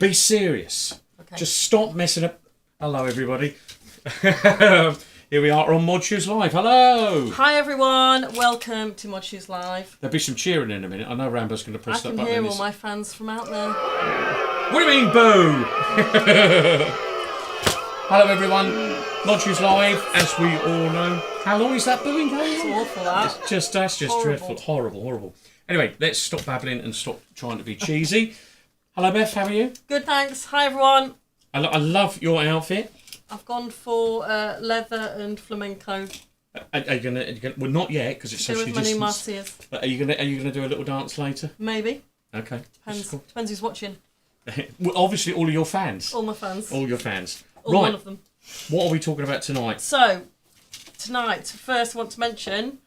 Be serious. Okay. Just stop messing up. Hello, everybody. Here we are on Mod Shoes Live. Hello. Hi everyone, welcome to Mod Shoes Live. There'll be some cheering in a minute. I know Rambo's going to press I that can button. hear all my fans from out there. What do you mean, boo? Hello, everyone. Mod Shoes Live, as we all know. How long is that booing going It's on? awful that. That's just Horrible. dreadful. Horrible. Anyway, let's stop babbling and stop trying to be cheesy. Hello, Beth. How are you? Good, thanks. Hi everyone. I love your outfit. I've gone for leather and flamenco. Are you gonna? Well, not yet because it's Do socially with many distanced. marcias. But are you gonna do a little dance later? Maybe. Okay. Depends. Cool. Depends who's watching. Well, obviously, all of your fans. All my fans. All your fans. All Right. one of them. What are we talking about tonight? So, tonight, first I want to mention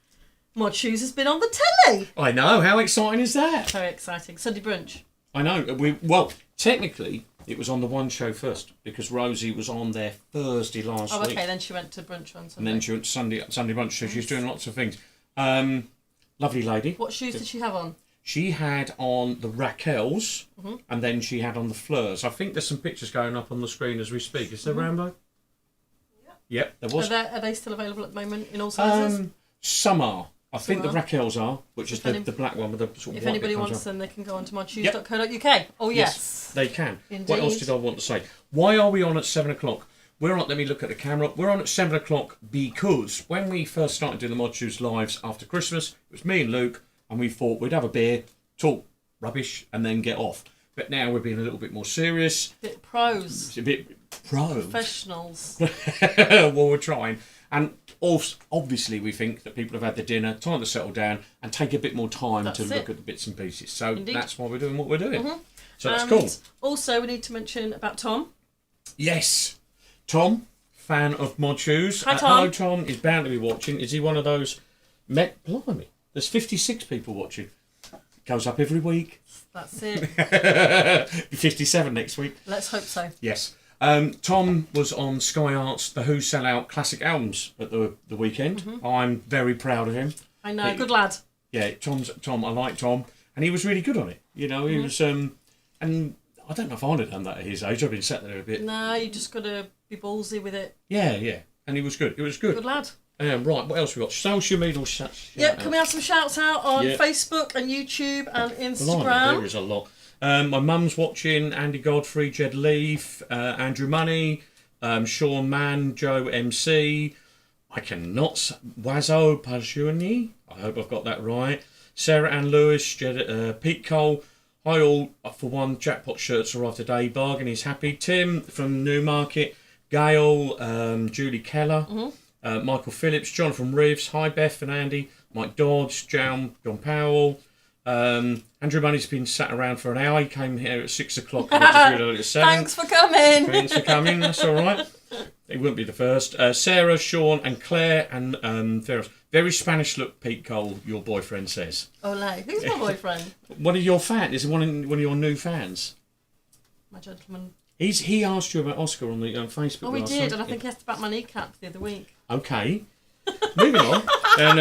Mod Shoes has been on the telly. I know. How exciting is that? Very exciting. Sunday brunch. I know. Well, technically, it was on the one show first because Rosie was on there Thursday last Oh, week. okay. Then she went to brunch on Sunday. And then she went to Sunday brunch, so she's doing lots of things. Lovely lady. What shoes did she have on? She had on the Raquels, Mm-hmm. and then she had on the Fleurs. I think there's some pictures going up on the screen as we speak. Is there, Rambo? Yep, there was. Are they still available at the moment in all sizes? Some are. I think the are. Raquels are, which is If any- the black one with the sort of If white anybody that comes wants up. them, they can go on to modshoes.co.uk. Oh, yes. They can. What else Indeed. did I want to say? Why are we on at 7 o'clock? We're on, let me look at the camera. We're on at 7 o'clock because when we first started doing the Mod Shoes Lives after Christmas, it was me and Luke, and we thought we'd have a beer, talk rubbish, and then get off. But now we're being a little bit more serious. Bit pros. It's a bit pro. Professionals. Well, we're trying. And also, obviously, we think that people have had their dinner, time to settle down, and take a bit more time That's to look it. at the bits and pieces. So Indeed. that's why we're doing what we're doing. So that's And cool. Also, we need to mention about Tom. Yes. Tom, fan of Mod Shoes. Hi, Tom. Hello, Tom. He's bound to be watching. Is he one of those... Blimey. There's 56 people watching. Goes up every week. That's it. 57 next week. Let's hope so. Yes. Tom was on Sky Arts, The Who Sell Out Classic Albums at the weekend. I'm very proud of him. I know. Yeah. Good lad. Yeah, Tom. I like Tom. And he was really good on it. You know, he was... and I don't know if I'd have done that at his age. I've been sat there a bit... No, you just got to be ballsy with it. Yeah. And he was good. It was good. Good lad. Right, what else we got? Social media shout Yep, can we have some shouts out on Yeah. Facebook and YouTube and Blimey, Instagram? there is a lot. My mum's watching. Andy Godfrey, Jed Leaf, Andrew Money, Sean Mann, Joe MC. I cannot... Wazo Pajuni. I hope I've got that right. Sarah Ann Lewis, Pete Cole. Hi all. For one, jackpot shirts arrived today. Bargain is happy. Tim from Newmarket. Gail, Julie Keller. Michael Phillips, Jonathan Reeves, hi Beth and Andy, Mike Dodge, John Powell. Andrew Money's been sat around for an hour. He came here at 6 o'clock. And we just realised at 7. Thanks for coming. Thanks for coming. That's all right. He wouldn't be the first. Sarah, Sean, and Claire, and Ferris. Very Spanish look, Pete Cole. Your boyfriend says. Ole, who's my boyfriend? One of your fans is one of your new fans. My gentleman. He asked you about Oscar on the Facebook. Oh, we last did, night. and I think he asked about my kneecap the other week. Okay. Moving on. And,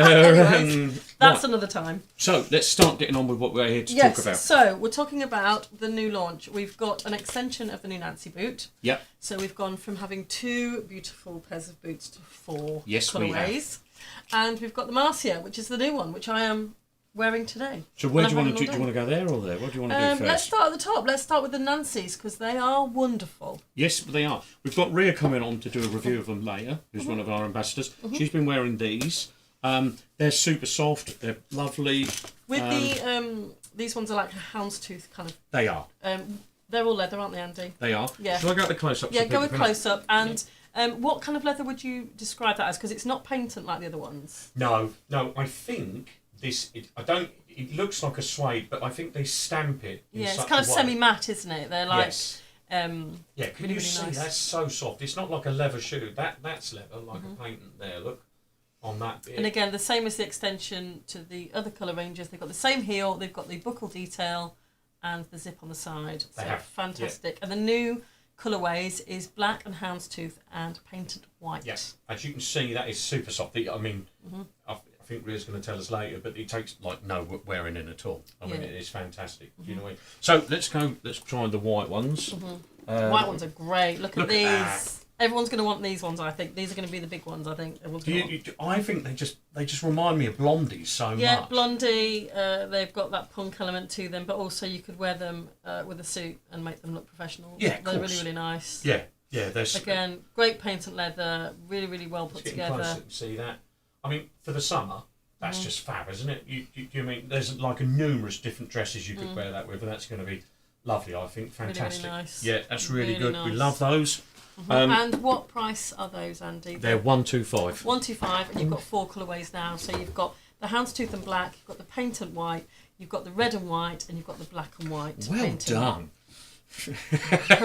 That's right. another time. So let's start getting on with what we're here to Yes, talk about. so we're talking about the new launch. We've got an extension of the new Nancy boot. Yep. So we've gone from having 2 beautiful pairs of boots to 4 Yes, we have. colourways. And we've got the Marcia, which is the new one, which I am wearing today. So where And do you I'm want to do? wearing Do all you want to go there or there? What do you want to do day. first? Let's start at the top. Let's start with the Nancys, because they are wonderful. Yes, they are. We've got Ria coming on to do a review of them later, who's one of our ambassadors. She's been wearing these. They're super soft. They're lovely. With these ones are like a houndstooth kind of. They are. They're all leather, aren't they, Andy? They are. Yeah. Shall I go at the close-up? Yeah, so go people with can- close up. And what kind of leather would you describe that as? Because it's not patent like the other ones. No. I think this. It looks like a suede, but I think they stamp it. In Yeah, it's such kind of a way. semi-matte, isn't it? They're like. Yes. Yeah, Yeah, can really, you really see? nice. That's so soft. It's not like a leather shoe. That's leather, like a patent there. Look on that bit. And again, the same as the extension to the other colour ranges. They've got the same heel, they've got the buckle detail, and the zip on the side. They So have, fantastic. And the new colourways is black and houndstooth and painted white. Yes, as you can see, that is super soft. I mean, I think Ria's going to tell us later, but it takes like no wearing in at all. I mean, Yeah. it is fantastic. Do you know what I mean? So let's try the white ones. White ones are great. Look at look these. at Everyone's going to want these ones. I think these are going to be the big ones. I think everyone's going to want. I think they just remind me of Blondie so Yeah, much. Blondie. They've got that punk element to them, but also you could wear them with a suit and make them look professional. Yeah, of they're course. really nice. Yeah, there's Again, great paint and leather. Really, really well put getting together. closer to see that. I mean, for the summer, that's Mm-hmm. just fab, isn't it? You mean there's like a numerous different dresses you could wear that with, and that's going to be lovely. I think fantastic. Really nice. Yeah, that's really, Really good. nice. We love those. And what price are those, Andy? They're 125. 125, and you've got 4 colourways now. So you've got the houndstooth and black, you've got the paint and white, you've got the red and white, and you've got the black and white. Well painting. done.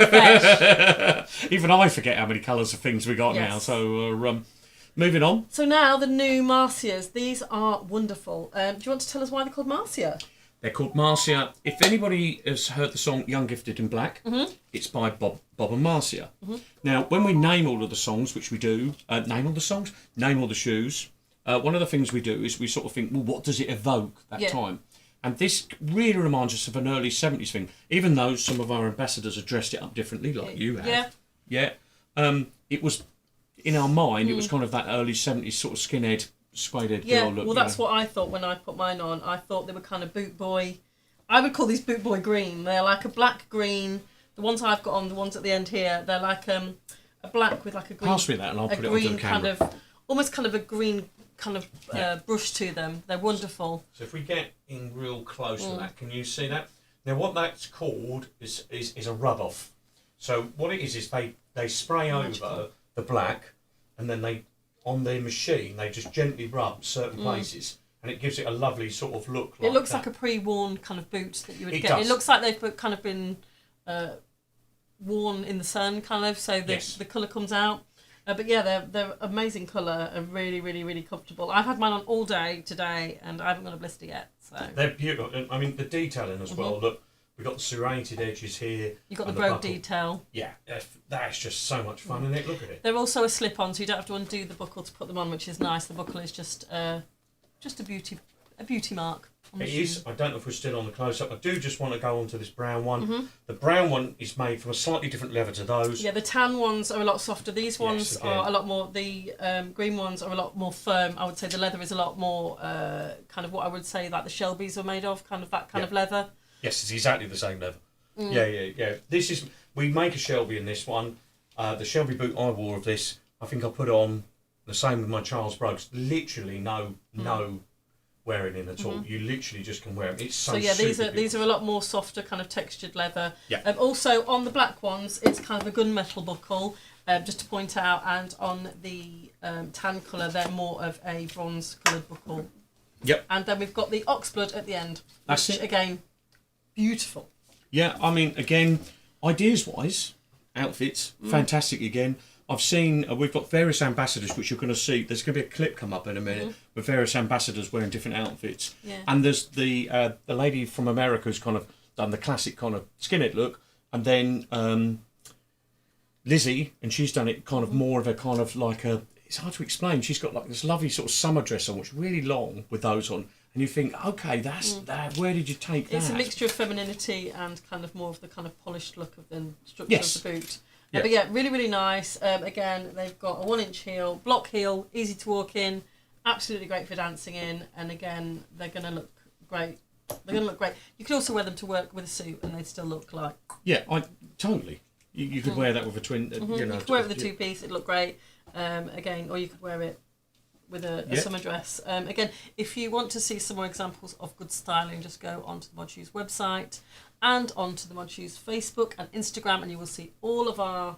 Profesh. Even I forget how many colours of things we got Yes. now. So moving on. So now the new Marcias. These are wonderful. Do you want to tell us why they're called Marcia? They're called Marcia. If anybody has heard the song Young, Gifted and Black, it's by Bob and Marcia. Now, when we name all of the songs, which we do, name all the songs, name all the shoes, one of the things we do is we sort of think, well, what does it evoke that Yeah. time? And this really reminds us of an early 70s thing, even though some of our ambassadors have dressed it up differently, like you have. Yeah. Yeah. It was, in our mind, it was kind of that early 70s sort of skinhead, suede-head Yeah, girl look. well, that's what I thought when I put mine on. I thought they were kind of boot boy. I would call these boot boy green. They're like a black green. The ones I've got on, the ones at the end here, they're like a black with like a green. Pass me that and I'll a put it onto green the camera. kind of, almost kind of a green kind of brush to them. They're wonderful. So if we get in real close Mm. to that, can you see that? Now what that's called is a rub-off. So what it is they spray over the black, and then they, on their machine, they just gently rub certain places, and it gives it a lovely sort of look. It looks like a pre-worn kind of boot that you would It get. does. It looks like they've kind of been worn in the sun, kind of, so Yes. the colour comes out. But yeah, they're amazing colour and really, really, really comfortable. I've had mine on all day today, and I haven't got a blister yet. So They're beautiful. And, I mean, the detailing as well. Look, we've got the serrated edges here. you've got the and brogue buckle. detail. Yeah, that's just so much fun, isn't it? Look at it. They're also a slip-on, so you don't have to undo the buckle to put them on, which is nice. The buckle is just a beauty mark. On the It shoe. is. I don't know if we're still on the close-up. I do just want to go on to this brown one. The brown one is made from a slightly different leather to those. Yeah, the tan ones are a lot softer. These ones again. are a lot more. The green ones are a lot more firm. I would say the leather is a lot more kind of what I would say like the Shelbys are made of, kind of that kind of leather. Yes, it's exactly the same leather. Yeah. This is, we make a Shelby in this one. The Shelby boot I wore of this, I think I put on the same with my Charles Brooks. Literally no wearing in at all. You literally just can wear them. It's so. So yeah, super these are a lot more softer, kind of textured leather. Yeah. Also on the black ones, it's kind of a gunmetal buckle. Just to point out, and on the tan colour, they're more of a bronze coloured buckle. Yep. And then we've got the oxblood at the end. That's which, it. Again, beautiful. Yeah, I mean, again, ideas-wise, outfits, fantastic again. I've seen, we've got various ambassadors, which you're going to see. There's going to be a clip come up in a minute with various ambassadors wearing different outfits. Yeah. And there's the lady from America who's kind of done the classic kind of skinhead look. And then Lizzie, and she's done it kind of more of a kind of like a, it's hard to explain. She's got like this lovely sort of summer dress on, which is really long with those on. And you think, okay, that's that. Where did you take that? It's a mixture of femininity and kind of more of the kind of polished look of the structure Yes. of the boot. Yeah. But yeah, really, really nice. Again, they've got a 1-inch heel, block heel, easy to walk in, absolutely great for dancing in. And again, they're going to look great. They're going to look great. You could also wear them to work with a suit and they'd still look like... Yeah, totally. You could wear that with a twin. You know, You could wear it with a two-piece, it'd look great. Again, or you could wear it with a summer dress. Again, if you want to see some more examples of good styling, just go onto the Mod Shoes website and onto the Mod Shoes Facebook and Instagram, and you will see all of our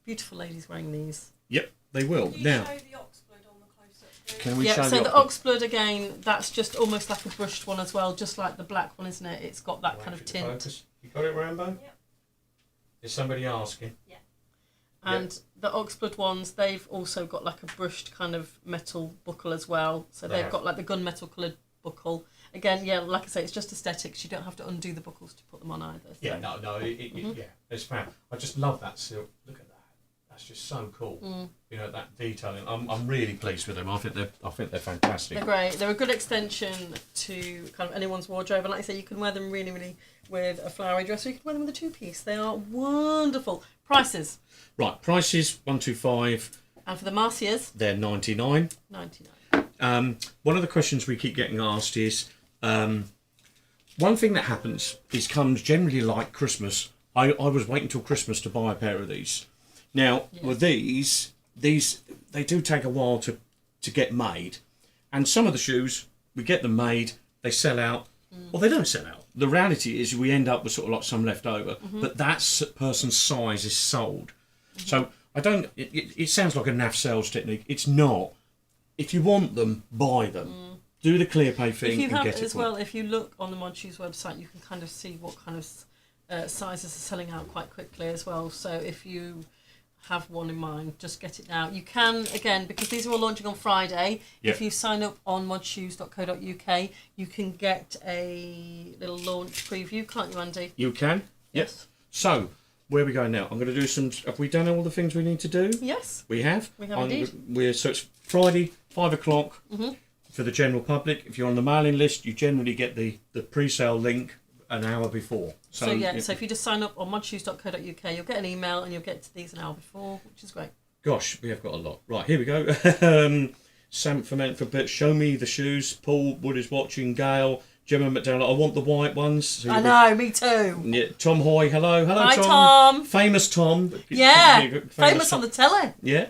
beautiful ladies wearing these. Yep, they will. Can you Now, show the oxblood on the close-up? can we Yeah, show so the op- oxblood again, that's just almost like a brushed one as well, just like the black one, isn't it? It's got that kind of tint. Focus. You got it, Rambo? Yep. Is somebody asking? And the oxblood ones, they've also got like a brushed kind of metal buckle as well. So They they've have. got like the gunmetal coloured buckle. Again, yeah, like I say, it's just aesthetics. You don't have to undo the buckles to put them on either. So. Yeah, no, yeah, it's fab. I just love that silk. Look at that. That's just so cool. You know, that detailing. I'm really pleased with them. I think they're fantastic. They're great. They're a good extension to kind of anyone's wardrobe. And like I say, you can wear them really, really with a flowery dress, or you can wear them with a two-piece. They are wonderful. Prices. Right, prices 125. And for the Marcias, They're 99. 99. One of the questions we keep getting asked is, one thing that happens is comes generally like Christmas. I was waiting till Christmas to buy a pair of these. Now, with these they do take a while to get made, and some of the shoes we get them made, they sell out, or they don't sell out. The reality is we end up with sort of like some left over, but that person's size is sold. So I don't. It sounds like a naff sales technique. It's not. If you want them, buy them. Do the clear pay thing If you and have get it. as well, if you look on the Mod Shoes website, you can kind of see what kind of sizes are selling out quite quickly as well. So if you have one in mind, just get it now. You can, again, because these are all launching on Friday, if you sign up on modshoes.co.uk, you can get a little launch preview, can't you, Andy? You can. Yes. So where are we going now? I'm going to do some. Have we done all the things we need to do? Yes. We have. We have indeed. So it's Friday, 5 o'clock for the general public. If you're on the mailing list, you generally get the pre-sale link an hour before. So if you just sign up on modshoes.co.uk, you'll get an email and you'll get to these an hour before, which is great. Gosh, we have got a lot. Right, here we go. Sam Ferment for bit. Show me the shoes. Paul Wood is watching. Gail, Gemma McDowell. I want the white ones. So I know, me too. Yeah, Tom Hoy. Hello, Hi, Tom. Tom. Famous Tom. Yeah, famous Tom. on the telly. Yeah.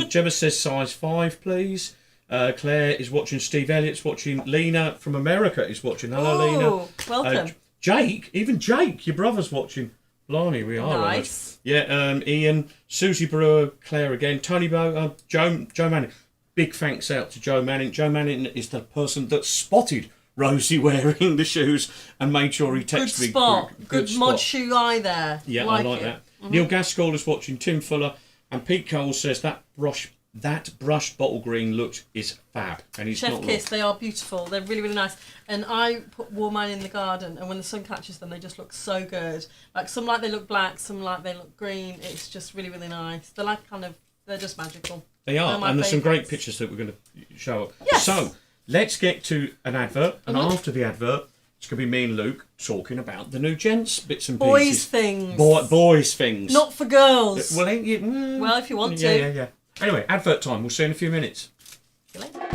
Gemma says size 5, please. Claire is watching. Steve Elliott's watching. Lena from America is watching. Hello, Lena. Welcome. Jake, even Jake, your brother's watching. Blimey, we are. Nice. Yeah, Ian, Susie Brewer, Claire again, Tony Bow, Joe Manning. Big thanks out to Joe Manning. Joe Manning is the person that spotted Rosie wearing the shoes and made sure he texted me. Good spot. Good spot. mod shoe eye there. Yeah, I like that. Neil Gaskell is watching. Tim Fuller and Pete Cole says that brushed bottle green look is fab, and he's Chef not Kiss, wrong. they are beautiful. They're really, really nice. And I wore mine in the garden, and when the sun catches them, they just look so good. Like some like they look black, some like they look green. It's just really, really nice. They're like they're just magical. They are, my and there's some great favourites. pictures that we're going to show up. Yes. So let's get to an advert, and after the advert, it's going to be me and Luke talking about the new gents bits and Boys pieces. things. Boys things. Not for girls. Well, ain't you? Well, if you want to. Yeah. Anyway, advert time. We'll see you in a few minutes. See you later.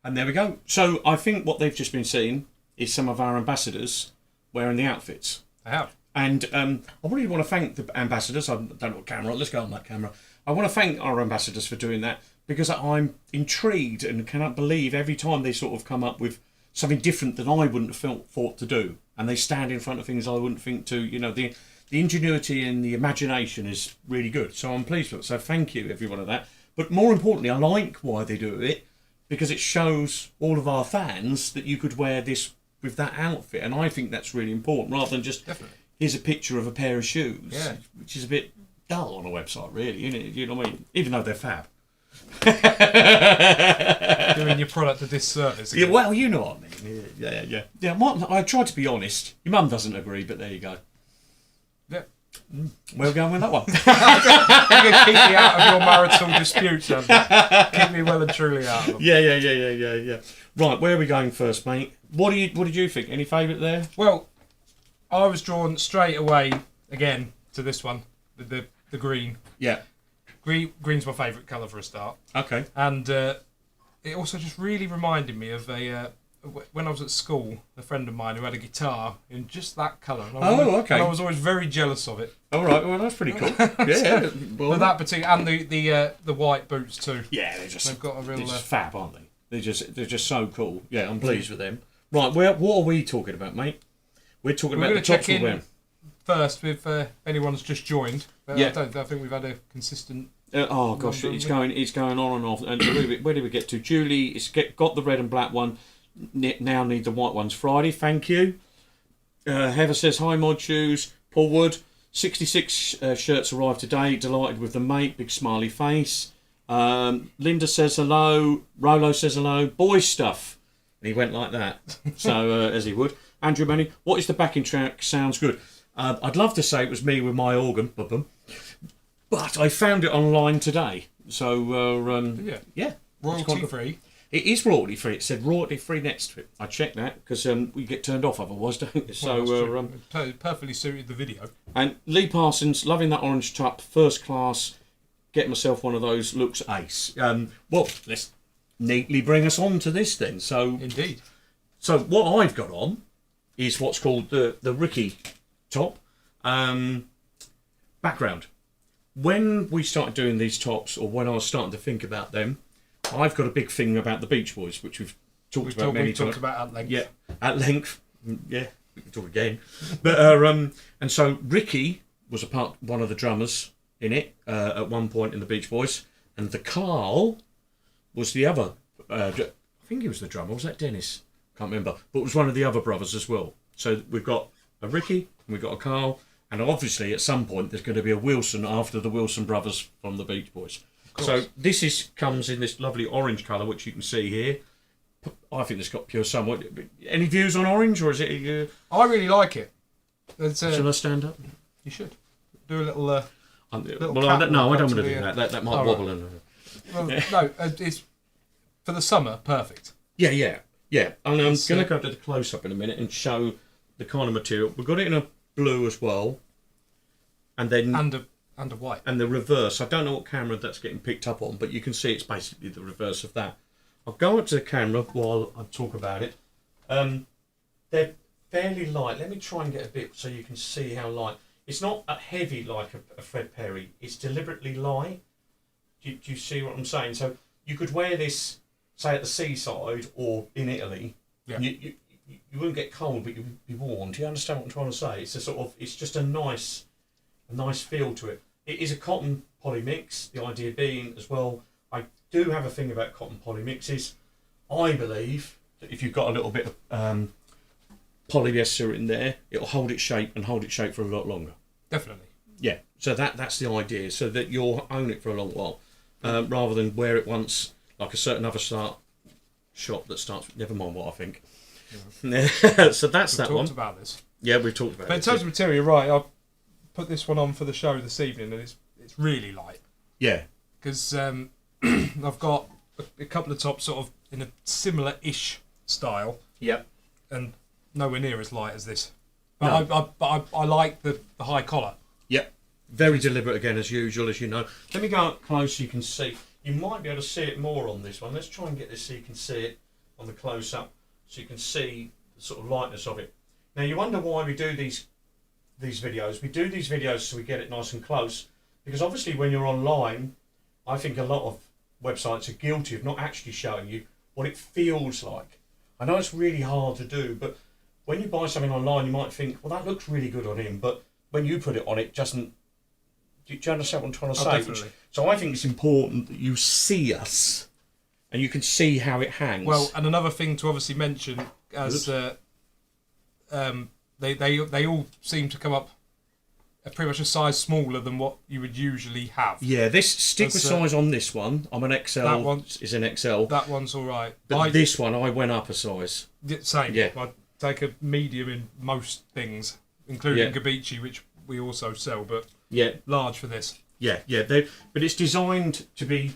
And there we go. So I think what they've just been seeing is some of our ambassadors wearing the outfits. I have. And I really want to thank the ambassadors. I don't know what camera. Let's go on that camera. I want to thank our ambassadors for doing that because I'm intrigued and cannot believe every time they sort of come up with something different than I wouldn't have thought to do. And they stand in front of things I wouldn't think to. You know, the ingenuity and the imagination is really good. So I'm pleased with it. So thank you, everyone, of that. But more importantly, I like why they do it because it shows all of our fans that you could wear this with that outfit. And I think that's really important rather than just... Definitely. Here's a picture of a pair of shoes, Yeah. which is a bit dull on a website, really, isn't it? You know what I mean? Even though they're fab. Doing your product a disservice. Yeah, well, you know what I mean. Yeah. I try to be honest. Your mum doesn't agree, but there you go. Yeah. Where are we going with that one? You're going to keep me out of your marital disputes, Andy. Keep me well and truly out of them. Yeah. Right, where are we going first, mate? What did you think? Any favourite there? Well, I was drawn straight away, again, to this one, the green. Yeah. Green's my favourite colour for a start. Okay. And it also just really reminded me of when I was at school, a friend of mine who had a guitar in just that colour. Okay. And I was always very jealous of it. All right, well that's pretty cool. Yeah, well, But that particular and the white boots too. yeah, they've got a real. They're just fab, aren't they? They're just so cool. Yeah, I'm pleased with them. Right, what are we talking about, mate? We're talking about the We're going to tops check we're in first with anyone's just joined. But Yeah. I think we've had a consistent. oh gosh, it's going on and off. And where did we get to? Julie, got the red and black one. Now need the white ones. Friday, thank you. Heather says hi, Mod Shoes. Paul Wood, 66 shirts arrived today. Delighted with them, mate. Big smiley face. Linda says hello. Rolo says hello. Boy stuff. And he went like that. So as he would. Andrew Manning, what is the backing track? Sounds good. I'd love to say it was me with my organ, but I found it online today. So yeah, Royalty free. it is royalty free. It said royalty free next to it. I checked that because we get turned off otherwise, don't we? So Perfectly suited the video. and Lee Parsons, loving that orange top, first class. Get myself one of those. Looks ace. Well, let's neatly bring us on to this then. So Indeed. what I've got on is what's called the Ricky top. Background. When we started doing these tops, or when I was starting to think about them, I've got a big thing about the Beach Boys, which we've talked about many We've times. talked about at length. Yeah, at length. Yeah, we can talk again. But and so Ricky was one of the drummers in it at one point in the Beach Boys, and the Carl was the other. I think he was the drummer. Was that Dennis? Can't remember. But it was one of the other brothers as well. So we've got a Ricky and we've got a Carl, and obviously at some point there's going to be a Wilson after the Wilson brothers from the Beach Boys. So this comes in this lovely orange colour, which you can see here. I think it's got pure sun. Any views on orange, or is it? I really like it. Shall I stand up? You should do a little. Well, I don't want to do that. That might wobble. Well, no, it's for the summer. Perfect. Yeah. And I'm going to go to the close up in a minute and show the kind of material. We've got it in a blue as well, and then and a white. And the reverse. I don't know what camera that's getting picked up on, but you can see it's basically the reverse of that. I'll go up to the camera while I talk about it. They're fairly light. Let me try and get a bit so you can see how light. It's not a heavy like a Fred Perry. It's deliberately light. Do you see what I'm saying? So you could wear this, say, at the seaside or in Italy. Yeah. You wouldn't get cold, but you'd be warm. Do you understand what I'm trying to say? It's just a nice feel to it. It is a cotton poly mix. The idea being as well, I do have a thing about cotton poly mixes. I believe that if you've got a little bit of polyester in there, it'll hold its shape for a lot longer. Definitely. Yeah. So that's the idea, so that you'll own it for a long while, rather than wear it once like a certain other shop that starts. Never mind what I think. Yeah. So that's that one. We've talked about this. Yeah, we've talked about it. But in terms of material, right? I've put this one on for the show this evening, and it's really light. Yeah. Because I've got a couple of tops sort of in a similar-ish style. Yep. And nowhere near as light as this. But no. I like the high collar. Yep. Very deliberate again, as usual, as you know. Let me go up close so you can see. You might be able to see it more on this one. Let's try and get this so you can see it on the close-up, so you can see the sort of lightness of it. Now, you wonder why we do these videos. We do these videos so we get it nice and close, because obviously when you're online, I think a lot of websites are guilty of not actually showing you what it feels like. I know it's really hard to do, but when you buy something online, you might think, well, that looks really good on him, but when you put it on, it doesn't. Do you understand what I'm trying to say? Definitely. So I think it's important that you see us, and you can see how it hangs. Well, and another thing to obviously mention, as they all seem to come up pretty much a size smaller than what you would usually have. Yeah, this stick with size on this one. I'm an XL. That one is an XL. That one's all right. But this one, I went up a size. Same. Yeah. I take a medium in most things, including Gabici, which we also sell, but large for this. Yeah. But it's designed to be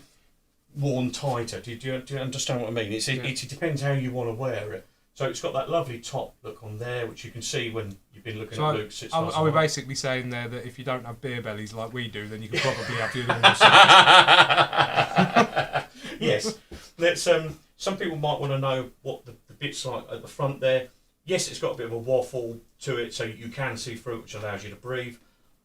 worn tighter. Do you understand what I mean? It depends how you want to wear it. So it's got that lovely top look on there, which you can see when you've been looking at Luke's. Are we basically saying there that if you don't have beer bellies like we do, then you can probably have the other one? Yes. Some people might want to know what the bit's like at the front there. Yes, it's got a bit of a waffle to it, so you can see through it, which allows you to breathe.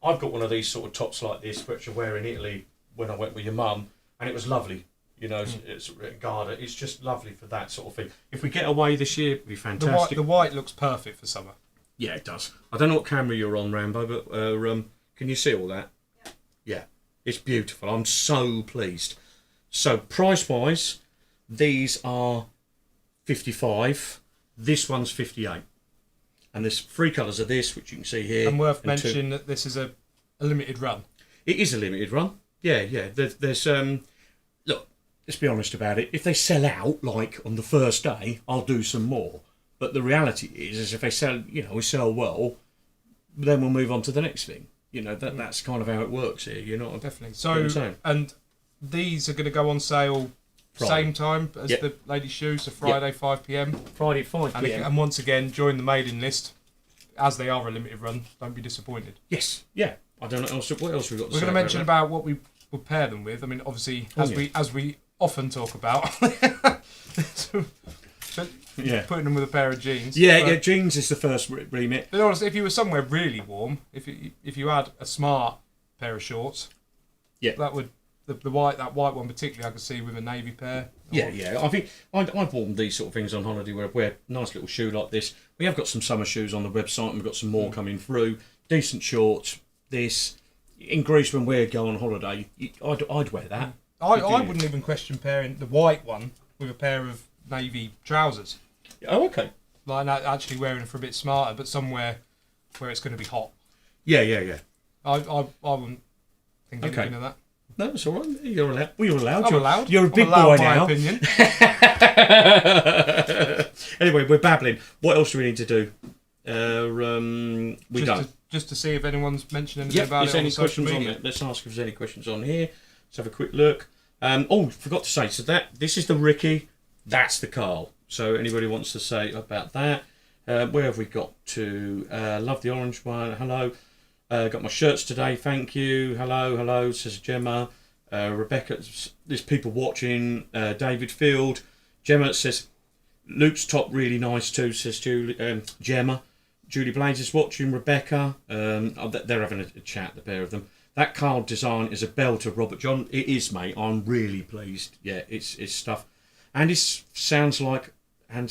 I've got one of these sort of tops like this, which I wear in Italy when I went with your mum, and it was lovely. You know, it's Garda. It's just lovely for that sort of thing. If we get away this year, it'd be fantastic. The white looks perfect for summer. Yeah, it does. I don't know what camera you're on, Rambo, but can you see all that? Yeah, it's beautiful. I'm so pleased. So price-wise, these are 55. This one's 58. And there's 3 colours of this, which you can see here. And worth mentioning that this is a limited run. It is a limited run. Yeah. There's look, let's be honest about it. If they sell out, like on the first day, I'll do some more. But the reality is if they sell, we sell well, then we'll move on to the next thing. That's kind of how it works here. Definitely. So, and these are going to go on sale Friday. Same time as the ladies' shoes, so Friday 5 p.m. Friday 5 p.m. And once again, join the mailing list, as they are a limited run. Don't be disappointed. Yes, yeah. I don't know what else we've got to say. We're going to mention about what we would pair them with. I mean, obviously, as we often talk about, putting them with a pair of jeans. Yeah, jeans is the first remit. But honestly, if you were somewhere really warm, if you had a smart pair of shorts, that would. The white one particularly I could see with a navy pair. Yeah. I think I've worn these sort of things on holiday where I wear a nice little shoe like this. We have got some summer shoes on the website and we've got some more coming through. Decent shorts. This. In Greece when we go on holiday, I'd wear that. I wouldn't even question pairing the white one with a pair of navy trousers. Oh, okay. Like actually wearing it for a bit smarter, but somewhere where it's going to be hot. Yeah. I wouldn't think anything of that. No, it's all right. You're allowed. Well, you're allowed. I'm allowed. You're a big boy now. Opinion. Anyway, we're babbling. What else do we need to do? Just to see if anyone's mentioned anything about it. Is there any questions on it? Let's ask if there's any questions on here. Let's have a quick look. Forgot to say. So this is the Ricky. That's the Carl. So anybody wants to say about that? Where have we got to? Love the orange one. Hello. Got my shirts today, thank you. Hello, says Gemma. Rebecca, there's people watching. David Field. Gemma says, Luke's top really nice too, says Gemma. Julie Blades is watching. Rebecca. They're having a chat, the pair of them. That card design is a belter, Robert John. It is, mate. I'm really pleased. Yeah, it's stuff. Andy sounds like a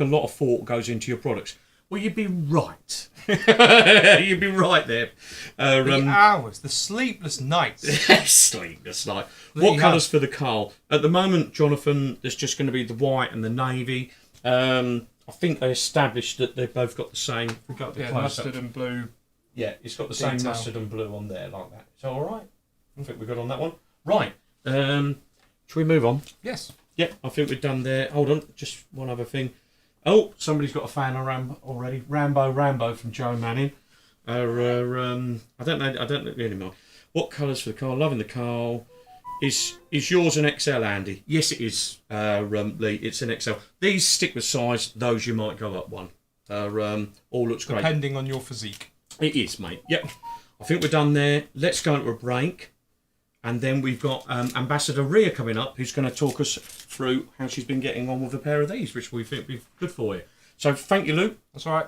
lot of thought goes into your products. Well, you'd be right. You'd be right there. The hours, the sleepless nights. Sleepless night. What colours for the Carl? At the moment, Jonathan, there's just going to be the white and the navy. I think they established that they've both got the same. We've got the mustard and blue. Yeah, it's got the same mustard and blue on there like that. So all right. I think we're good on that one. Right. Should we move on? Yes. Yeah, I think we're done there. Hold on, just one other thing. Oh, somebody's got a fan of Rambo already. Rambo from Joe Manning. I don't know really know. What colours for the car? Loving the car. Is yours an XL, Andy? Yes, it is, Lee. It's an XL. These stick with size. Those you might go up one. All looks great. Depending on your physique. It is, mate. Yep. I think we're done there. Let's go into a break. And then we've got Ambassador Rhea coming up, who's going to talk us through how she's been getting on with a pair of these, which we think will be good for you. So thank you, Luke. That's all right.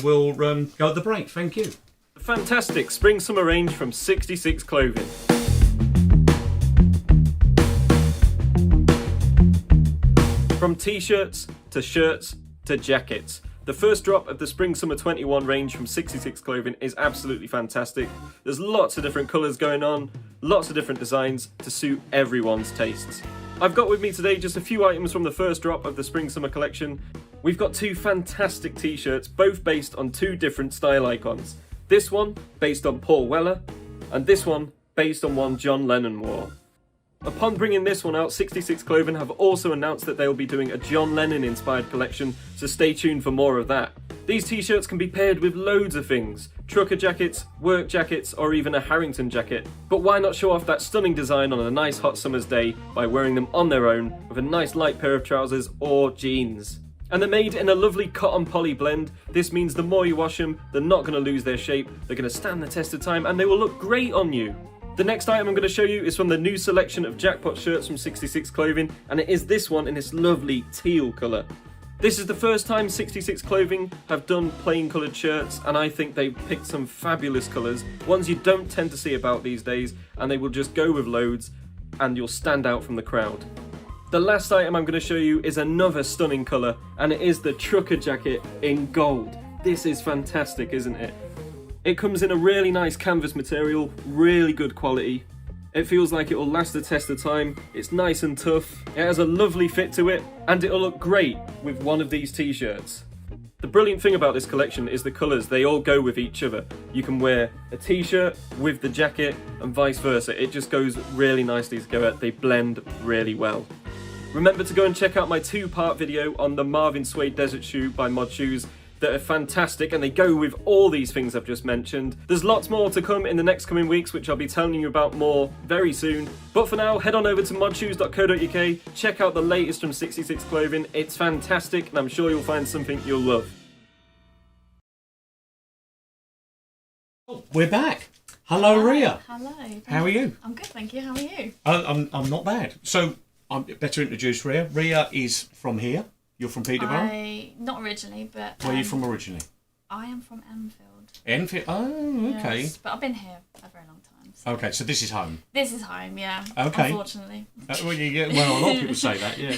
We'll go at the break. Thank you. Fantastic spring-summer range from 66 Clothing. From t-shirts to shirts to jackets. The first drop of the Spring Summer 21 range from 66 Clothing is absolutely fantastic. There's lots of different colours going on, lots of different designs to suit everyone's tastes. I've got with me today just a few items from the first drop of the Spring Summer collection. We've got 2 fantastic t-shirts, both based on 2 different style icons. This one based on Paul Weller, and this one based on one John Lennon wore. Upon bringing this one out, 66 Clothing have also announced that they will be doing a John Lennon inspired collection, so stay tuned for more of that. These t-shirts can be paired with loads of things, trucker jackets, work jackets, or even a Harrington jacket. But why not show off that stunning design on a nice hot summer's day by wearing them on their own with a nice light pair of trousers or jeans. And they're made in a lovely cotton poly blend. This means the more you wash them, they're not going to lose their shape, they're going to stand the test of time, and they will look great on you. The next item I'm going to show you is from the new selection of Jackpot shirts from 66 Clothing, and it is this one in this lovely teal colour. This is the first time 66 Clothing have done plain coloured shirts, and I think they picked some fabulous colours, ones you don't tend to see about these days, and they will just go with loads, and you'll stand out from the crowd. The last item I'm going to show you is another stunning colour, and it is the trucker jacket in gold. This is fantastic, isn't it? It comes in a really nice canvas material, really good quality. It feels like it will last the test of time, it's nice and tough, it has a lovely fit to it, and it'll look great with one of these t-shirts. The brilliant thing about this collection is the colours, they all go with each other. You can wear a t-shirt with the jacket and vice versa, it just goes really nicely together, they blend really well. Remember to go and check out my 2-part video on the Marvin Suede Desert Shoe by Mod Shoes that are fantastic, and they go with all these things I've just mentioned. There's lots more to come in the next coming weeks, which I'll be telling you about more very soon. But for now, head on over to modshoes.co.uk, check out the latest from 66 Clothing. It's fantastic, and I'm sure you'll find something you'll love. We're back. Hello, Ria. Hello. How are you? I'm good, thank you. How are you? I'm not bad. So I'm better introduce Ria. Ria is from here. You're from Peterborough? Not originally, but... Where are you from originally? I am from Enfield. Enfield? Oh, okay. Yes, but I've been here a very long time. So. Okay, so this is home. This is home, yeah. Okay. Unfortunately. Well, a lot of people say that, yeah.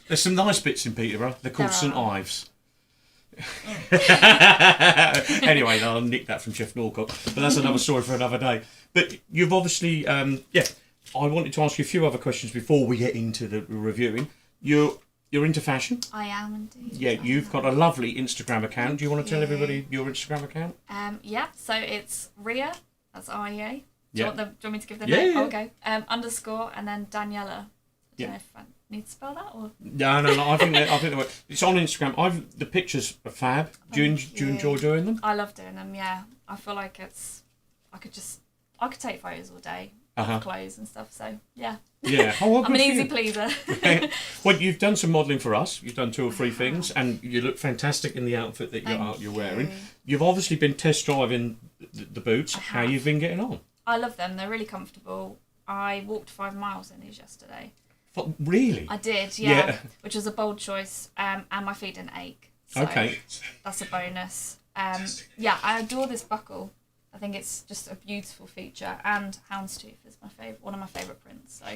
There's some nice bits in Peterborough. They're called St Ives. Anyway, I'll nick that from Chef Norcock, but that's another story for another day. But you've obviously, I wanted to ask you a few other questions before we get into the reviewing. You're into fashion? I am indeed. Yeah, you've got a lovely Instagram account. Do you want to tell everybody your Instagram account? Yeah, so it's Ria, that's REA. Do you want me to give the Yeah, name? yeah. Oh, okay. _, and then Daniela. I don't know if I need to spell that or... No. I think it's on Instagram. The pictures are fab. Do you enjoy doing them? I love doing them, yeah. I feel like I could take photos all day. Clothes and stuff, so yeah. Yeah. Oh, well, I'm an easy pleaser. Well, you've done some modelling for us. You've done 2 or 3 things, and you look fantastic in the outfit that you're wearing. You've obviously been test driving the boots. How you've been getting on? I love them. They're really comfortable. I walked 5 miles in these yesterday. Really? I did, yeah. Which was a bold choice, and my feet didn't ache. So okay. That's a bonus. Yeah, I adore this buckle. I think it's just a beautiful feature, and houndstooth is one of my favourite prints. So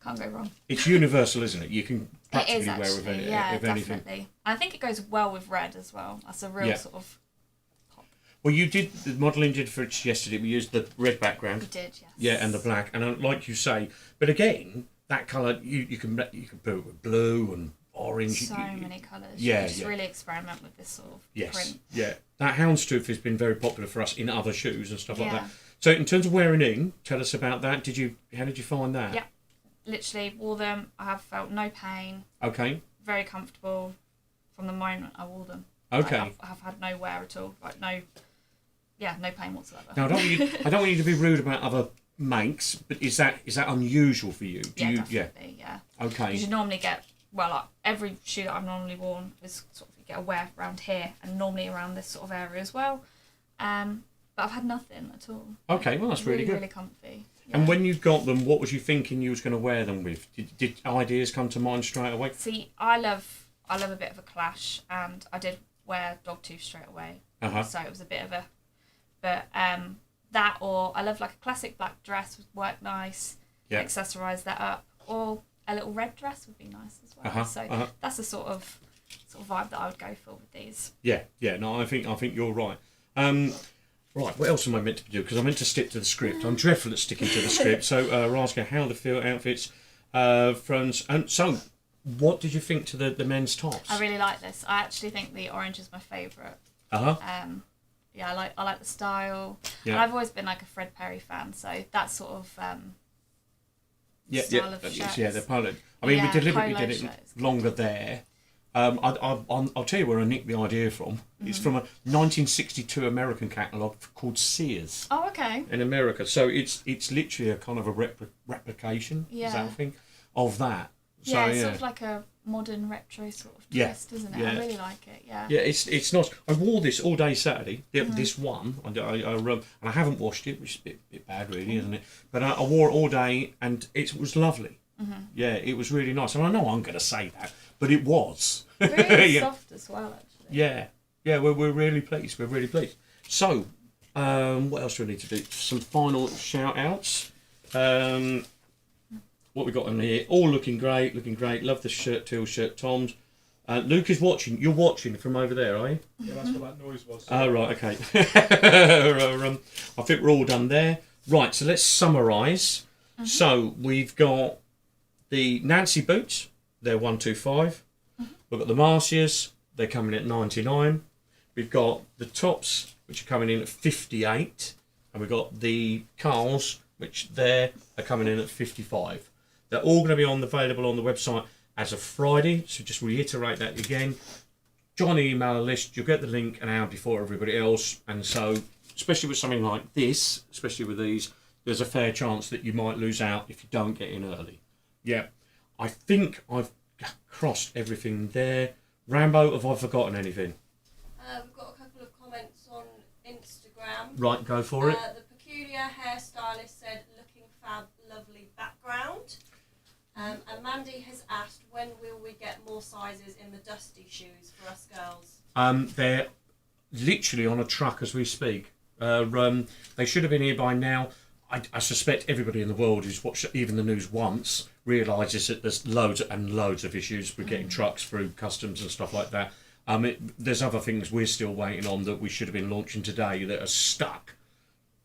can't go wrong. It's universal, isn't it? You can practically wear with anything. Definitely. I think it goes well with red as well. That's a real sort of pop. Well, the modelling did for it yesterday. We used the red background. We did, yes. Yeah, and the black, and like you say, but again, that colour you can put it with blue and orange. So many colours. Yeah, just really experiment with this sort of print. Yeah. That houndstooth has been very popular for us in other shoes and stuff like that. So in terms of wearing in, tell us about that. How did you find that? Yeah, literally wore them. I have felt no pain. Okay. Very comfortable from the moment I wore them. Okay. Like, I've had no wear at all. Like no pain whatsoever. Now I don't want you to be rude about other makes, but is that unusual for you? Definitely. Yeah. Okay. Because you normally get every shoe that I've normally worn is sort of you get a wear around here and normally around this sort of area as well. But I've had nothing at all. Okay, well that's really good. Really comfy. Yeah. And when you got them, what was you thinking you was going to wear them with? Did ideas come to mind straight away? See, I love a bit of a clash, and I did wear Dogtooth straight away. So it was a bit of a, but that, or I love like a classic black dress would work nice. Yeah. Accessorise that up, or a little red dress would be nice as well. So that's the sort of vibe that I would go for with these. Yeah. No, I think you're right. Right, what else am I meant to do? Because I'm meant to stick to the script. I'm dreadful at sticking to the script. So, Raska, how to feel outfits, friends. And so, what did you think to the men's tops? I really like this. I actually think the orange is my favourite. Yeah, I like the style. Yeah. And I've always been like a Fred Perry fan, so that sort of style of shirts. Yeah, the polo. I mean, we deliberately did it longer there. I'll tell you where I nicked the idea from. Mm-hmm. It's from a 1962 American catalogue called Sears. Oh, okay. In America, so it's literally a kind of a replication. Yeah. Is that a thing of that? So, yeah, it's sort of like a modern retro sort of Yeah. twist, isn't it? Yeah. I really like it. Yeah. Yeah, it's nice. I wore this all day Saturday. This one, and I haven't washed it, which is a bit bad, really, isn't it? But I wore it all day, and it was lovely. Yeah, it was really nice. And I know I'm going to say that, but it was. Really Yeah. soft as well, actually. Yeah, we're really pleased. We're really pleased. So, what else do we need to do? Some final shout outs. What we got on here? All looking great, looking great. Love the shirt, Teal shirt, Tom's. Luke is watching. You're watching from over there, are you? Yeah, that's what that noise was. Oh, right, okay. I think we're all done there. Right, so let's summarise. So we've got the Nancy boots. They're 125. We've got the Marcias. They're coming in at 99. We've got the tops, which are coming in at 58. And we've got the Carls, which are coming in at 55. They're all going to be available on the website as of Friday. So just reiterate that again. Join the email list. You'll get the link an hour before everybody else. And so, especially with something like this, especially with these, there's a fair chance that you might lose out if you don't get in early. Yeah. I think I've crossed everything there. Rambo, have I forgotten anything? We've got a couple of comments on Instagram. Right, go for it. The peculiar hairstylist said, looking fab, lovely background. And Mandy has asked, when will we get more sizes in the Dusty shoes for us girls? They're literally on a truck as we speak. They should have been here by now. I suspect everybody in the world who's watched even the news once realises that there's loads and loads of issues with getting trucks through customs and stuff like that. There's other things we're still waiting on that we should have been launching today that are stuck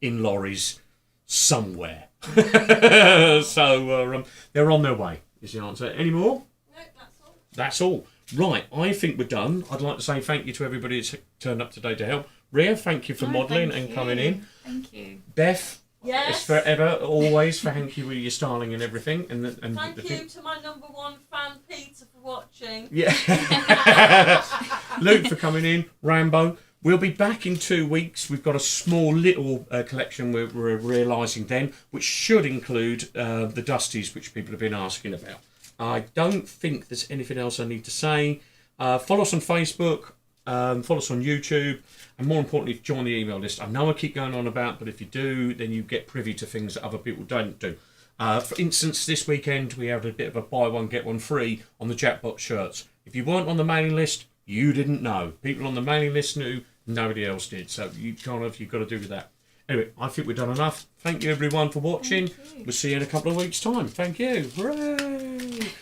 in lorries somewhere. So they're on their way, is the answer. Any more? No, that's all. That's all. Right, I think we're done. I'd like to say thank you to everybody that's turned up today to help. Rhea, thank you for modelling and coming in. Thank you. Beth, Yes. it's forever, always, thank you with your styling and everything. And Thank you to my number one fan, Peter, for watching. Yeah. Luke for coming in. Rambo. We'll be back in 2 weeks. We've got a small little collection we're realising then, which should include the Dusties, which people have been asking about. I don't think there's anything else I need to say. Follow us on Facebook. Follow us on YouTube. And more importantly, join the email list. I know I keep going on about, but if you do, then you get privy to things that other people don't do. For instance, this weekend we had a bit of a buy one, get one free on the Jackpot shirts. If you weren't on the mailing list, you didn't know. People on the mailing list knew, nobody else did. So you've got to do with that. Anyway, I think we've done enough. Thank you everyone for watching. We'll see you in a couple of weeks' time. Thank you. Hooray!